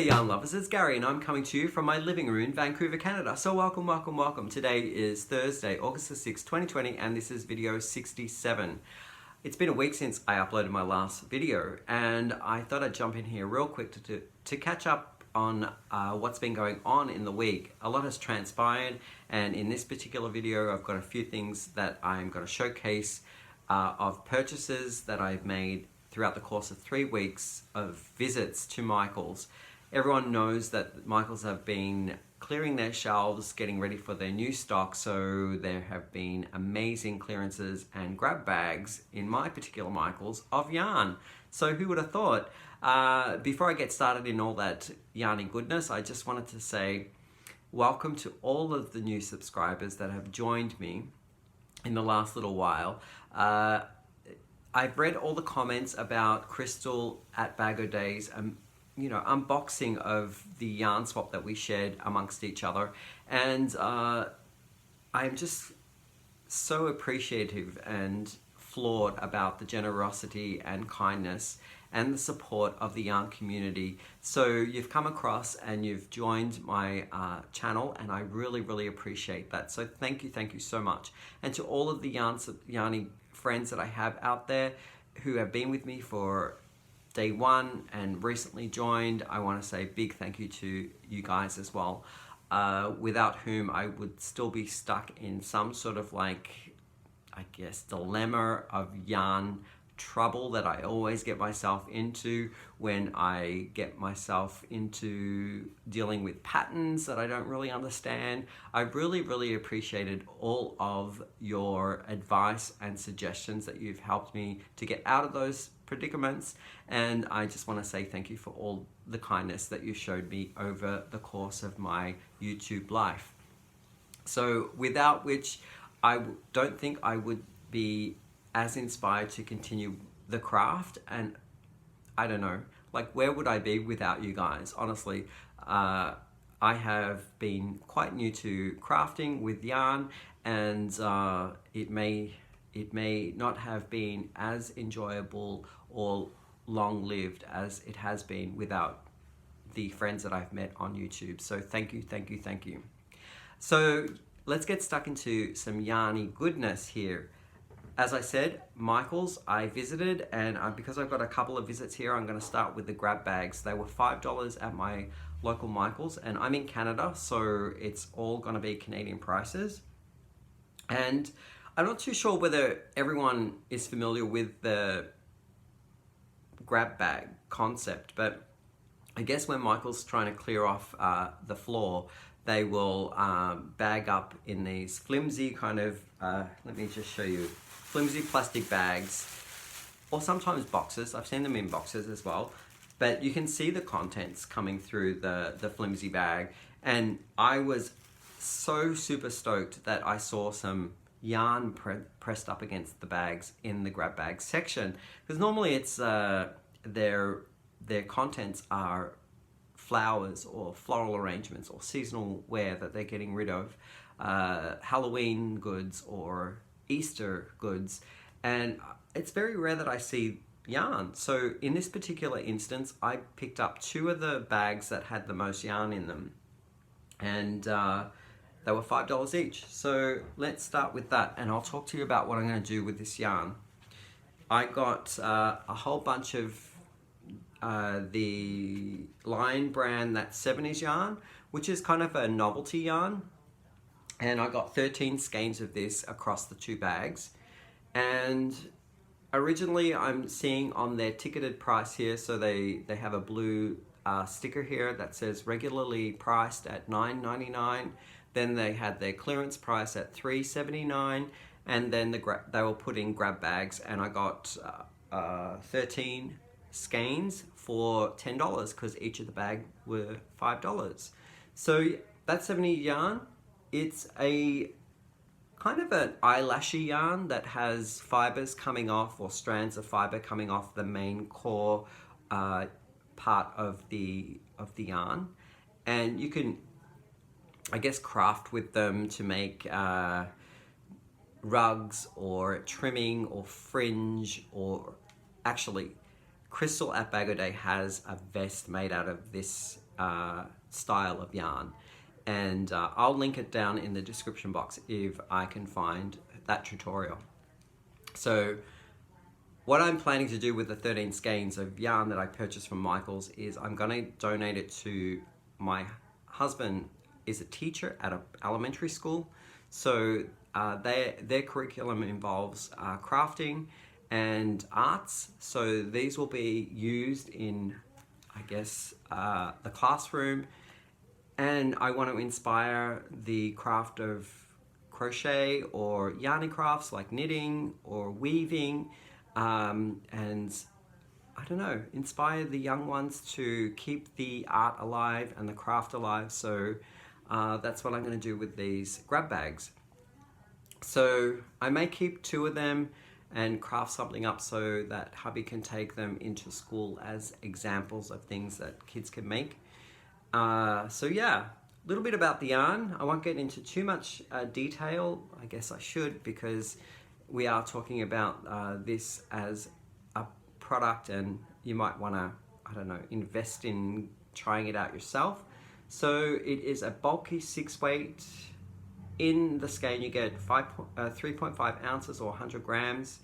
yarn lovers, it's Gary and I'm coming to you from my living room in Vancouver, Canada. So welcome, welcome, welcome. Today is Thursday, August the 6th, 2020, and this is video 67. It's been a week since I uploaded my last video, and I thought I'd jump in here real quick to catch up on what's been going on in the week. A lot has transpired, and in this particular video I've got a few things that I'm going to showcase of purchases that I've made throughout the course of 3 weeks of visits to Michael's. Everyone knows that Michael's have been clearing their shelves, getting ready for their new stock, so there have been amazing clearances and grab bags in my particular Michael's of yarn. So who would have thought? Before I get started in all that yarny goodness, I just wanted to say welcome to all of the new subscribers that have joined me in the last little while. I've read all the comments about Crystal at Bag-O-Day's unboxing of the yarn swap that we shared amongst each other, and I'm just so appreciative and floored about the generosity and kindness and the support of the yarn community. So you've come across and you've joined my channel, and I really appreciate that. So thank you so much. And to all of the yarny friends that I have out there who have been with me for day one and recently joined, I want to say a big thank you to you guys as well, without whom I would still be stuck in some sort of dilemma of yarn trouble that I always get myself into when I get myself into dealing with patterns that I don't really understand. I really appreciated all of your advice and suggestions that you've helped me to get out of those predicaments, and I just want to say thank you for all the kindness that you showed me over the course of my YouTube life. So without which I don't think I would be as inspired to continue the craft, and I don't know, where would I be without you guys? Honestly, I have been quite new to crafting with yarn, and it may not have been as enjoyable or long-lived as it has been without the friends that I've met on YouTube. So thank you. So let's get stuck into some yarny goodness here. As I said, Michael's I visited, and because I've got a couple of visits here, I'm going to start with the grab bags. They were $5 at my local Michael's, and I'm in Canada, so it's all going to be Canadian prices. And I'm not too sure whether everyone is familiar with the grab bag concept, but I guess when Michael's trying to clear off the floor, they will bag up in these flimsy kind of, let me just show you, flimsy plastic bags, or sometimes boxes. I've seen them in boxes as well, but you can see the contents coming through the flimsy bag. And I was so super stoked that I saw some yarn pressed up against the bags in the grab bag section, because normally it's their contents are flowers or floral arrangements or seasonal wear that they're getting rid of, Halloween goods or Easter goods, and it's very rare that I see yarn. So in this particular instance, I picked up 2 of the bags that had the most yarn in them, and they were $5 each. So let's start with that, and I'll talk to you about what I'm going to do with this yarn. I got a whole bunch of the Lionbrand, that 70s yarn, which is kind of a novelty yarn, and I got 13 skeins of this across the 2 bags. And originally I'm seeing on their ticketed price here, so they have a blue sticker here that says regularly priced at $9.99. Then they had their clearance price at $3.79, and then they were putting grab bags, and I got 13 skeins for $10 because each of the bag were $5. So that's 70 yarn. It's a kind of an eyelashy yarn that has fibers coming off, or strands of fiber coming off the main core part of the yarn, and you can, I guess, craft with them to make rugs or trimming or fringe, or actually Crystal at Bag-O-Day has a vest made out of this style of yarn. And I'll link it down in the description box if I can find that tutorial. So what I'm planning to do with the 13 skeins of yarn that I purchased from Michaels is I'm going to donate it to my husband is a teacher at an elementary school. So their curriculum involves crafting and arts. So these will be used in, I guess, the classroom. And I want to inspire the craft of crochet or yarny crafts like knitting or weaving, and I don't know, inspire the young ones to keep the art alive and the craft alive. So that's what I'm going to do with these grab bags. So I may keep 2 of them and craft something up so that hubby can take them into school as examples of things that kids can make. So yeah, a little bit about the yarn. I won't get into too much detail. I guess I should, because we are talking about this as a product and you might want to, I don't know, invest in trying it out yourself. So it is a bulky 6 weight. In the skein you get 3.5 ounces or 100 grams.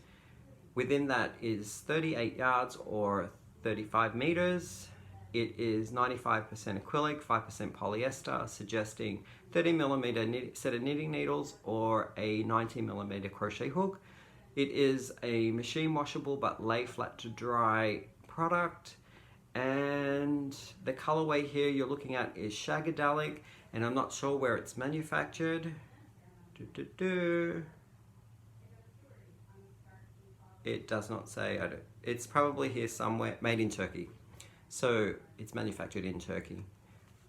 Within that is 38 yards or 35 meters. It is 95% acrylic, 5% polyester, suggesting 30mm set of knitting needles or a 19mm crochet hook. It is a machine washable but lay flat to dry product. And the colorway here you're looking at is Shagadelic, and I'm not sure where it's manufactured. It does not say. It's probably here somewhere, made in Turkey. So it's manufactured in Turkey.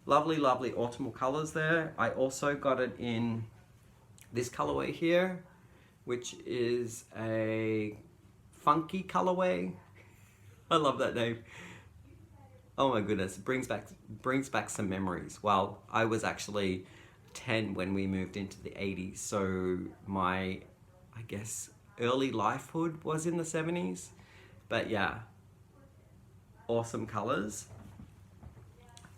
Lovely, lovely autumnal colors there. I also got it in this colorway here, which is a funky colorway. I love that name. Oh my goodness, it brings back some memories. Well, I was actually 10 when we moved into the 80s, so my, I guess, early lifehood was in the 70s. But yeah, awesome colors.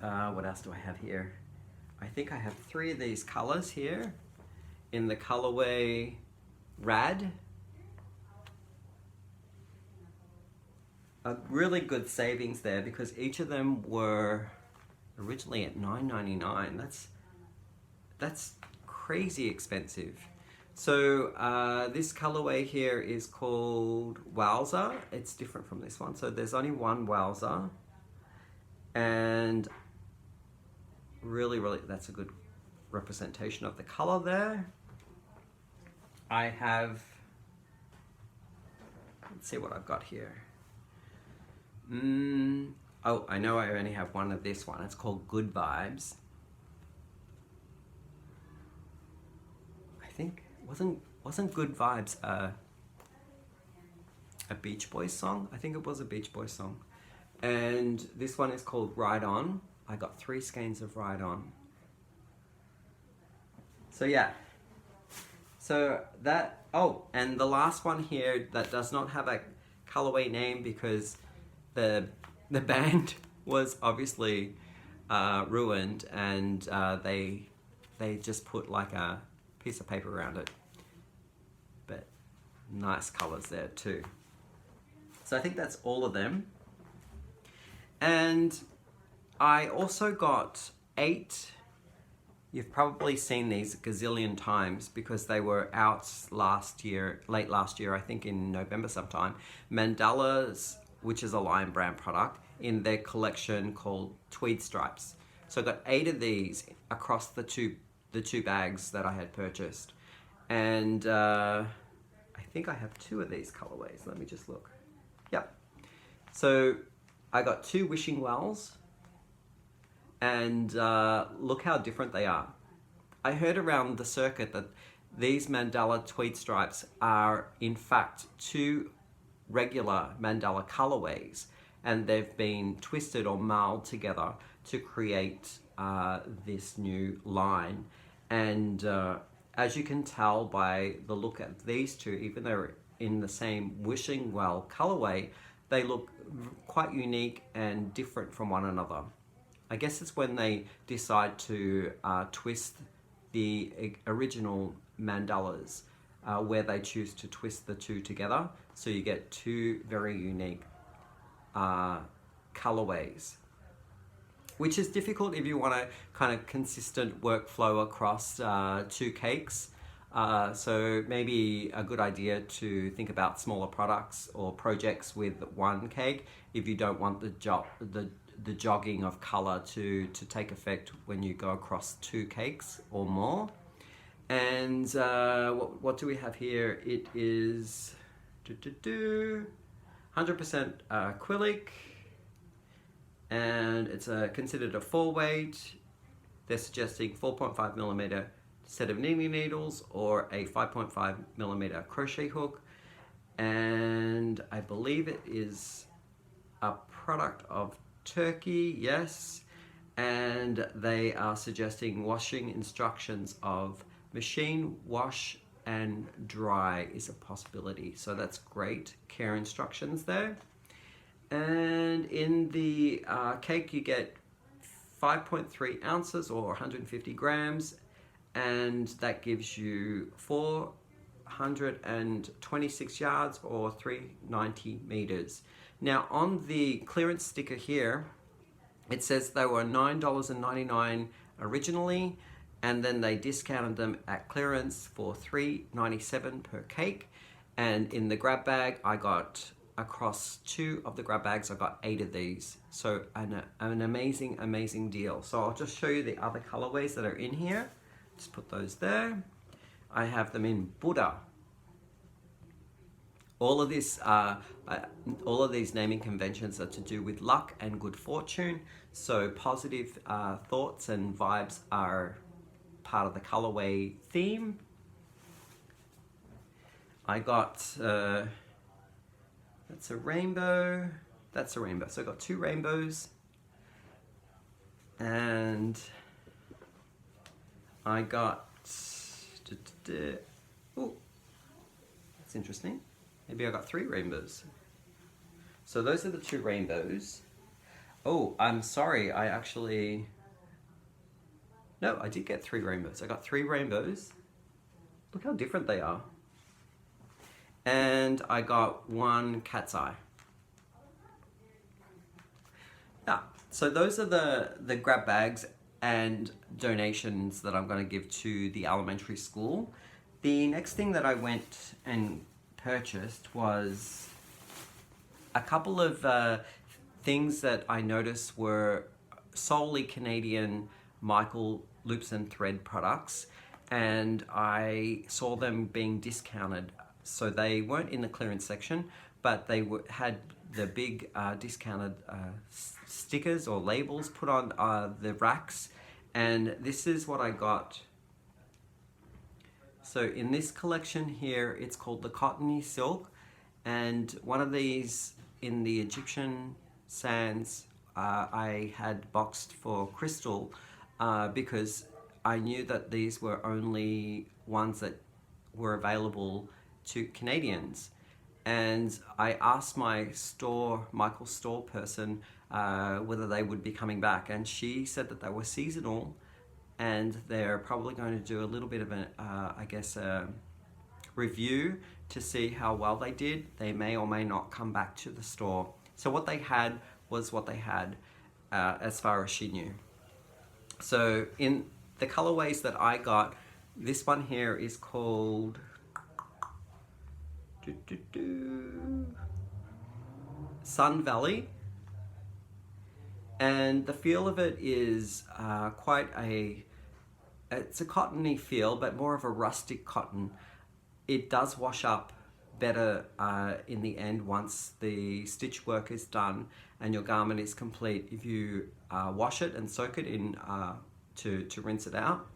What else do I have here? I think I have 3 of these colors here in the colorway Rad. A really good savings there because each of them were originally at $9.99. That's crazy expensive. So this colorway here is called Wowza. It's different from this one. So there's only one Wowza, and really, that's a good representation of the color there. I have, let's see what I've got here. Oh, I know I only have one of this one. It's called Good Vibes. I think wasn't Good Vibes a Beach Boys song? I think it was a Beach Boys song. And this one is called Ride On. I got 3 skeins of Ride On. So yeah. So that, oh, and the last one here that does not have a colorway name because the band was obviously ruined, and they just put like a piece of paper around it. But nice colors there too. So I think that's all of them. And I also got 8, you've probably seen these a gazillion times because they were out last year, late last year, I think in November sometime, mandalas, which is a Lionbrand product, in their collection called Tweed Stripes. So I got 8 of these across the two bags that I had purchased. And I think I have 2 of these colorways. Let me just look. Yep. So I got 2 wishing wells, and look how different they are. I heard around the circuit that these mandala tweed stripes are in fact 2 regular mandala colorways, and they've been twisted or marled together to create this new line. And as you can tell by the look at these 2, even though they're in the same wishing well colorway, they look quite unique and different from one another. I guess it's when they decide to twist the original mandalas, where they choose to twist the two together. So you get two very unique colorways, which is difficult if you want a kind of consistent workflow across two cakes. So maybe a good idea to think about smaller products or projects with one cake if you don't want the jogging of color to take effect when you go across two cakes or more. And what do we have here? It is 100% acrylic, and it's considered a 4-weight. They're suggesting 4.5mm set of knitting needles or a 5.5mm crochet hook, and I believe it is a product of Turkey, yes, and they are suggesting washing instructions of machine, wash and dry is a possibility, so that's great care instructions there. And in the cake you get 5.3 ounces or 150 grams, and that gives you 426 yards or 390 meters. Now on the clearance sticker here, it says they were $9.99 originally, and then they discounted them at clearance for $3.97 per cake. And in the grab bag, I got, across 2 of the grab bags, I got 8 of these. So an amazing, amazing deal. So I'll just show you the other colorways that are in here. Just put those there. I have them in Buddha. All of these naming conventions are to do with luck and good fortune. So positive thoughts and vibes are part of the colorway theme. I got, that's a rainbow, that's a rainbow. So I got 2 rainbows, and I got, oh, that's interesting. Maybe I got 3 rainbows. So those are the 2 rainbows. Oh, I'm sorry, I actually, no, I did get 3 rainbows. I got 3 rainbows. Look how different they are. And I got 1 cat's eye. Yeah, so those are the grab bags and donations that I'm going to give to the elementary school. The next thing that I went and purchased was a couple of things that I noticed were solely Canadian Michael Loops and Thread products, and I saw them being discounted. So they weren't in the clearance section, but they had the big discounted stickers or labels put on the racks, and this is what I got. So in this collection here, it's called the Cottony silk, and one of these in the Egyptian sands I had boxed for Crystal because I knew that these were only ones that were available to Canadians. And I asked my Michael's store person whether they would be coming back, and she said that they were seasonal and they're probably going to do a little bit of a, I guess, a review to see how well they did. They may or may not come back to the store. So what they had was what they had as far as she knew. So in the colorways that I got, this one here is called Sun Valley, and the feel of it is it's a cottony feel, but more of a rustic cotton. It does wash up better in the end once the stitch work is done and your garment is complete if you wash it and soak it in to rinse it out.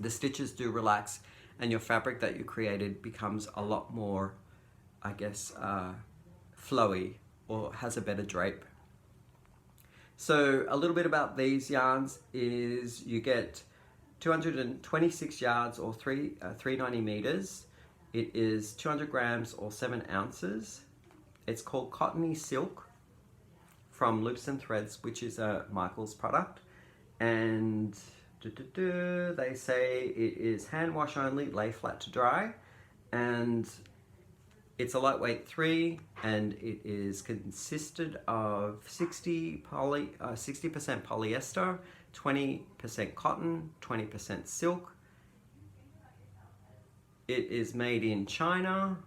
The stitches do relax and your fabric that you created becomes a lot more, I guess, flowy, or has a better drape. So a little bit about these yarns is you get 226 yards or 390 meters. It is 200 grams or 7 ounces. It's called Cottony silk, from Loops and Threads, which is a Michaels product. And they say it is hand wash only, lay flat to dry. And it's a lightweight 3, and it is consisted of 60% polyester, 20% cotton, 20% silk. It is made in China,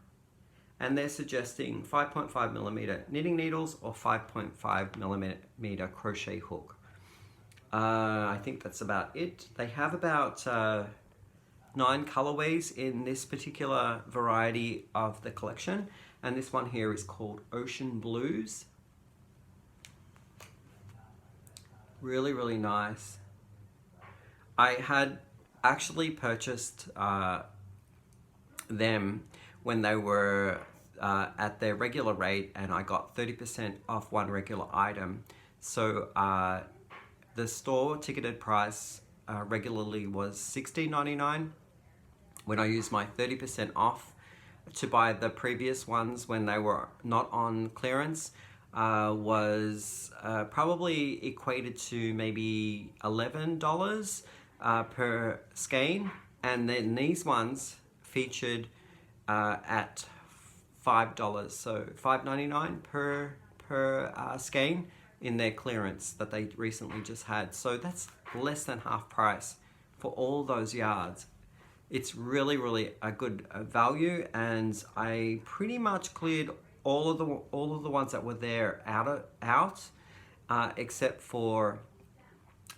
and they're suggesting 5.5mm knitting needles or 5.5mm crochet hook. I think that's about it. They have about 9 colorways in this particular variety of the collection, and this one here is called Ocean Blues. Really, really nice. I had actually purchased them when they were at their regular rate, and I got 30% off one regular item. So the store ticketed price regularly was $16.99. When I used my 30% off to buy the previous ones when they were not on clearance, was probably equated to maybe $11 per skein. And then these ones featured at $5, so $5.99 per skein in their clearance that they recently just had. So that's less than half price for all those yards. It's really, really a good value, and I pretty much cleared all of the ones that were there out, except for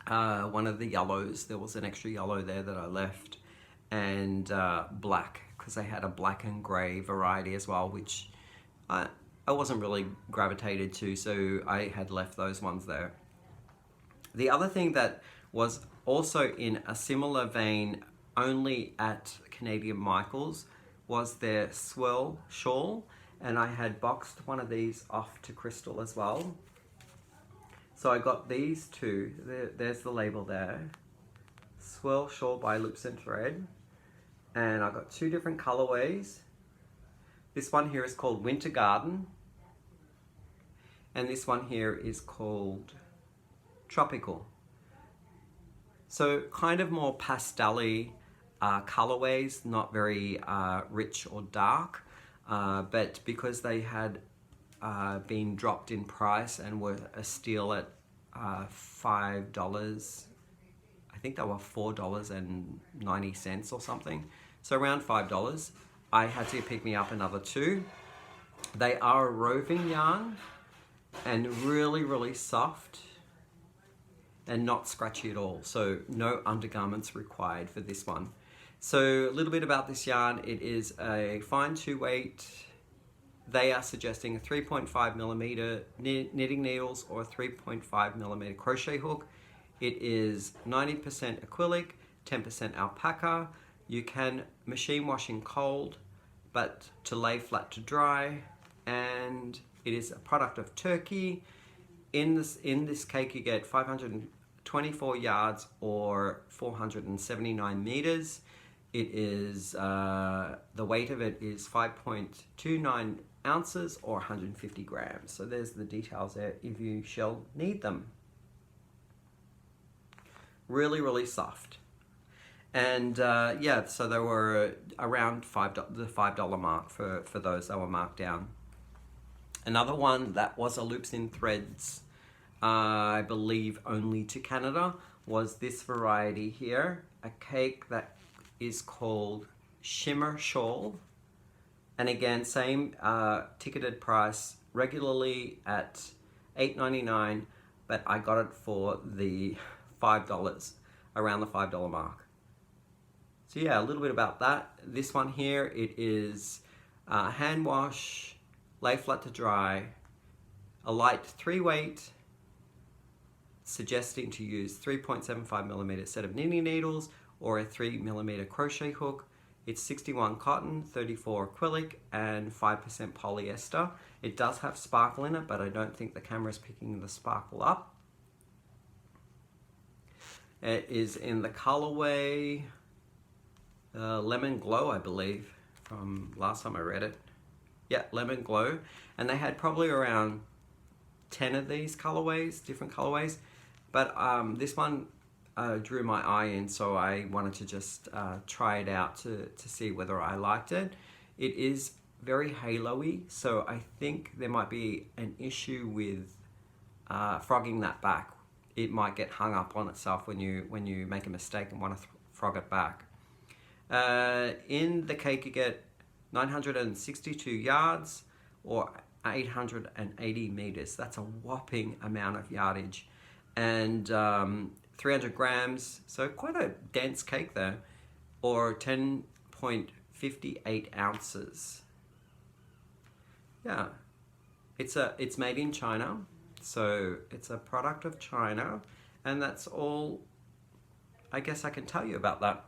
one of the yellows. There was an extra yellow there that I left, and black, because they had a black and grey variety as well, which I wasn't really gravitated to, so I had left those ones there. The other thing that was also in a similar vein, only at Canadian Michaels, was their Swirl shawl, and I had boxed one of these off to Crystal as well. So I got these two. There's the label there. Swirl shawl by Loops and Thread, and I got 2 different colorways. This one here is called Winter Garden, and this one here is called Tropical. So kind of more pastel-y colorways, not very rich or dark, but because they had been dropped in price and were a steal at $5, I think they were $4.90 or something, so around $5, I had to pick me up another 2. They are a roving yarn and really, really soft and not scratchy at all, so no undergarments required for this one. So a little bit about this yarn. It is a fine 2-weight. They are suggesting a 3.5mm knitting needles or a 3.5mm crochet hook. It is 90% acrylic, 10% alpaca. You can machine wash in cold, but to lay flat to dry. And it is a product of Turkey. In this cake you get 524 yards or 479 meters. It is, the weight of it is 5.29 ounces or 150 grams. So there's the details there if you shall need them. Really, really soft. And yeah, so they were around the $5 mark for those that were marked down. Another one that was a Loops and Threads, I believe only to Canada, was this variety here, a cake that is called Shimmer Shawl. And again, same ticketed price, regularly at $8.99, but I got it for the $5, around the $5 mark. So yeah, a little bit about that. This one here, it is hand wash, lay flat to dry, a light 3-weight, suggesting to use 3.75mm set of knitting needles or a 3mm crochet hook. It's 61 cotton, 34 acrylic, and 5% polyester. It does have sparkle in it, but I don't think the camera is picking the sparkle up. It is in the colorway Lemon Glow, I believe, from last time I read it. Yeah, Lemon Glow. And they had probably around 10 of these colorways, different colorways, but this one drew my eye in, so I wanted to just try it out to see whether I liked it. It is very halo-y, so I think there might be an issue with frogging that back. It might get hung up on itself when you make a mistake and want to frog it back. In the cake you get 962 yards or 880 meters. That's a whopping amount of yardage. And 300 grams, so quite a dense cake there, or 10.58 ounces. Yeah, it's made in China, so it's a product of China, and that's all I guess I can tell you about that.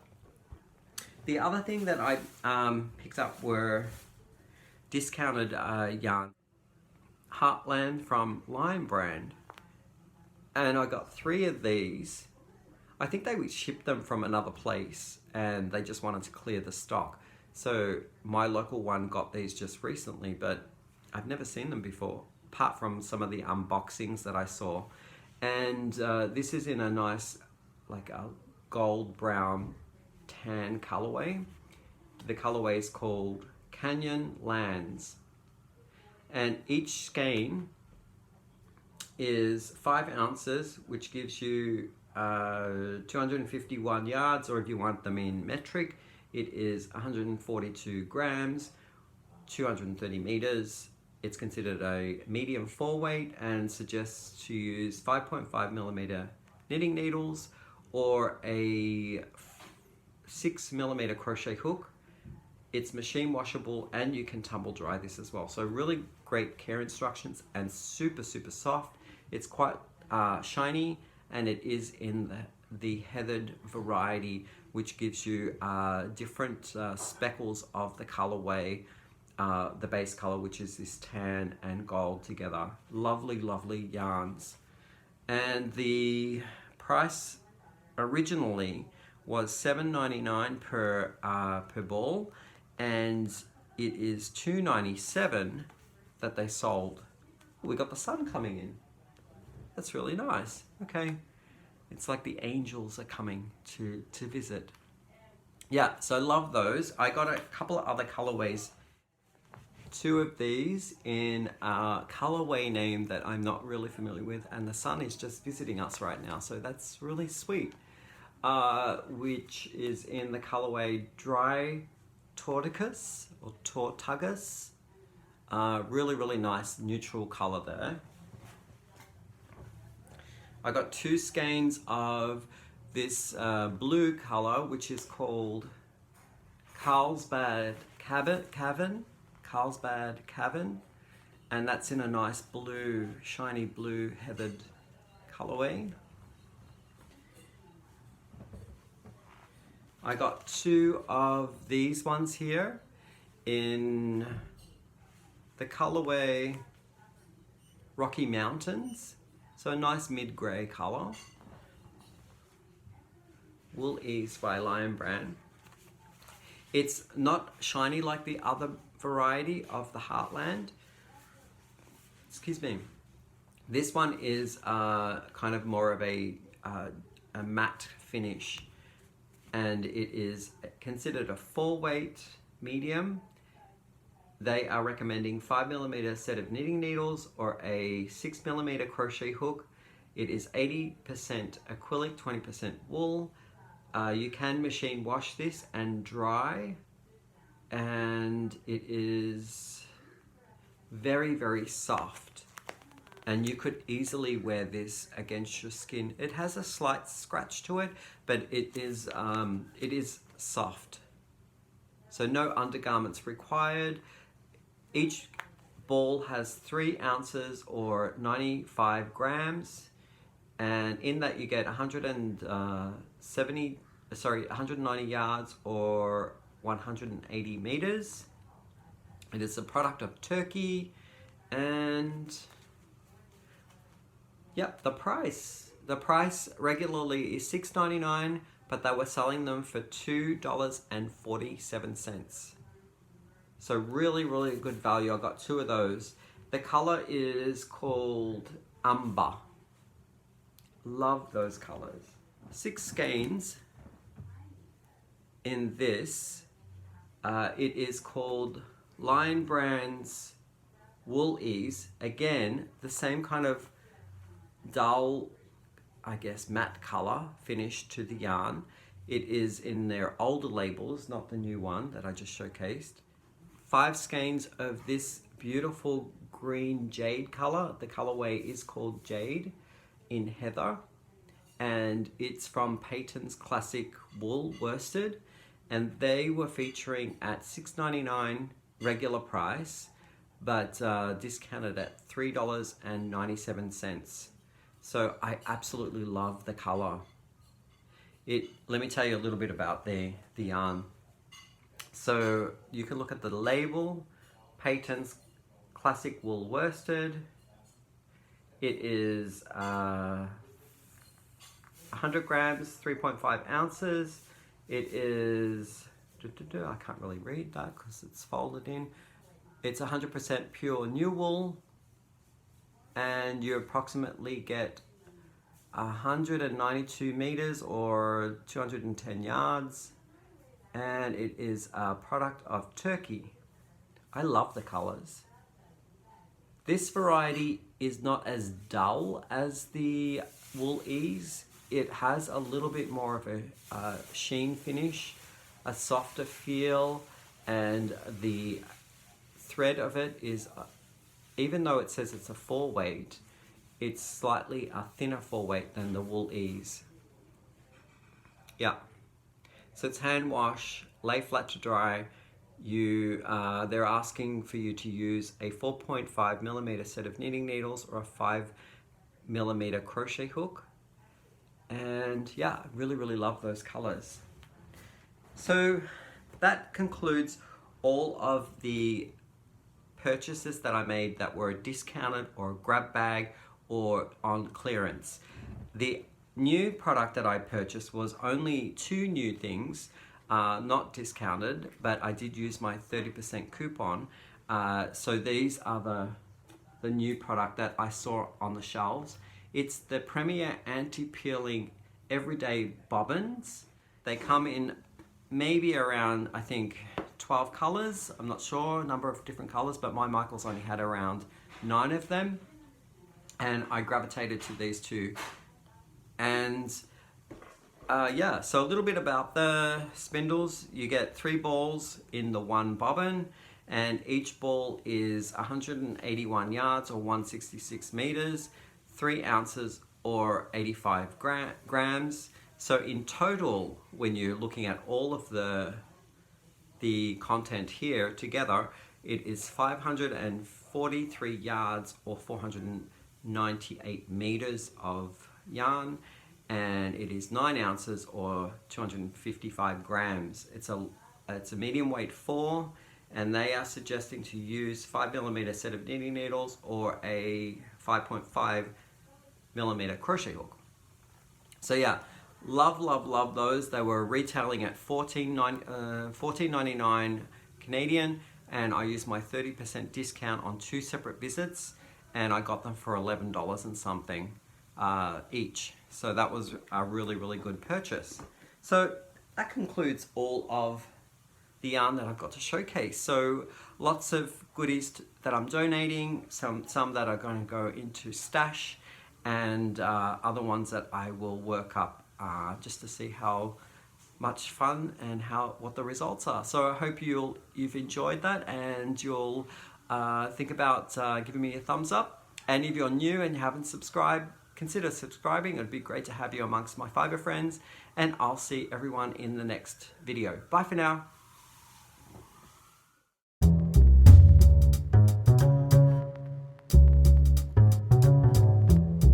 The other thing that I picked up were discounted yarn. Heartland from Lionbrand, and I got 3 of these. I think they shipped them from another place and they just wanted to clear the stock. So my local one got these just recently, but I've never seen them before, apart from some of the unboxings that I saw. And this is in a nice, like a gold brown tan colorway. The colorway is called Canyon Lands. And each skein is 5 ounces, which gives you 251 yards, or if you want them in metric, it is 142 grams, 230 meters. It's considered a medium 4-weight and suggests to use 5.5 millimeter knitting needles or a 6 millimeter crochet hook. It's machine washable and you can tumble dry this as well. So really great care instructions and super, super soft. It's quite shiny, and it is in the heathered variety, which gives you different speckles of the colorway, the base color, which is this tan and gold together. Lovely, lovely yarns. And the price originally was $7.99 per ball, and it is $2.97 that they sold. We got the sun coming in. That's really nice. Okay, it's like the angels are coming to visit. Yeah, so love those. I got a couple of other colorways. 2 of these in a colorway name that I'm not really familiar with, and the sun is just visiting us right now, so that's really sweet. Which is in the colorway Dry Tortugas or Tortugas. Really, really nice neutral color there. I got 2 skeins of this blue color, which is called Carlsbad Cavern, and that's in a nice blue, shiny blue heathered colorway. I got 2 of these ones here in the colorway Rocky Mountains, so a nice mid-grey color. Wool Ease by Lionbrand. It's not shiny like the other variety of the Heartland. Excuse me. This one is kind of more of a matte finish, and it is considered a 4-weight medium. They are recommending 5 millimeter set of knitting needles or a 6 millimeter crochet hook. It is 80% acrylic, 20% wool. You can machine wash this and dry, and it is very, very soft. And you could easily wear this against your skin. It has a slight scratch to it, but it is soft. So no undergarments required. Each ball has 3 ounces or 95 grams. And in that you get 190 yards or 180 meters. It is a product of Turkey, and yep, the price regularly is $6.99, but they were selling them for $2.47. So really, really good value. I got 2 of those, The color is called Umber. Love those colors. 6 skeins in this. It is called Lionbrand's Wool Ease. Again, the same kind of dull, I guess, matte color finish to the yarn. It is in their older labels, not the new one that I just showcased. 5 skeins of this beautiful green jade color. The colorway is called Jade in Heather, and it's from Peyton's Classic Wool Worsted, and they were featuring at $6.99 regular price, but discounted at $3.97. So I absolutely love the color. Let me tell you a little bit about the yarn. So you can look at the label, Peyton's Classic Wool Worsted. It is 100 grams, 3.5 ounces. It is, I can't really read that because it's folded in. It's 100% pure new wool, and you approximately get 192 meters or 210 yards, and it is a product of Turkey. I love the colors. This variety is not as dull as the Wool Ease. It has a little bit more of a sheen finish, a softer feel, and the thread of it is, even though it says it's a 4-weight, it's slightly a thinner 4-weight than the Wool Ease. Yeah. So it's hand wash, lay flat to dry. They're asking for you to use a 4.5 millimeter set of knitting needles or a 5 millimeter crochet hook. And yeah, I really, really love those colors. So that concludes all of the purchases that I made that were discounted or grab bag or on clearance. The new product that I purchased was only 2 new things, not discounted, but I did use my 30% coupon. So these are the new product that I saw on the shelves. It's the Premier Anti-Peeling Everyday Bobbins. They come in maybe around, I think, 12 colors. I'm not sure, a number of different colors, but my Michaels only had around 9 of them. And I gravitated to these 2. And yeah, so a little bit about the spindles. You get 3 balls in the 1 bobbin, and each ball is 181 yards or 166 meters, 3 ounces or 85 grams. So in total, when you're looking at all of the content here together, it is 543 yards or 498 meters of yarn, and it is 9 ounces or 255 grams. It's a medium weight 4, and they are suggesting to use 5 millimeter set of knitting needles or a 5.5 millimeter crochet hook. So yeah, love, love, love those. They were retailing at $14.99 Canadian, and I used my 30% discount on 2 separate visits, and I got them for $11 and something each. So that was a really, really good purchase. So that concludes all of the yarn that I've got to showcase. So lots of goodies that I'm donating, some that are going to go into stash, and other ones that I will work up just to see how much fun and what the results are. So I hope you've enjoyed that, and you'll think about giving me a thumbs up. And if you're new and you haven't subscribed, consider subscribing. It'd be great to have you amongst my fiber friends, and I'll see everyone in the next video. Bye for now.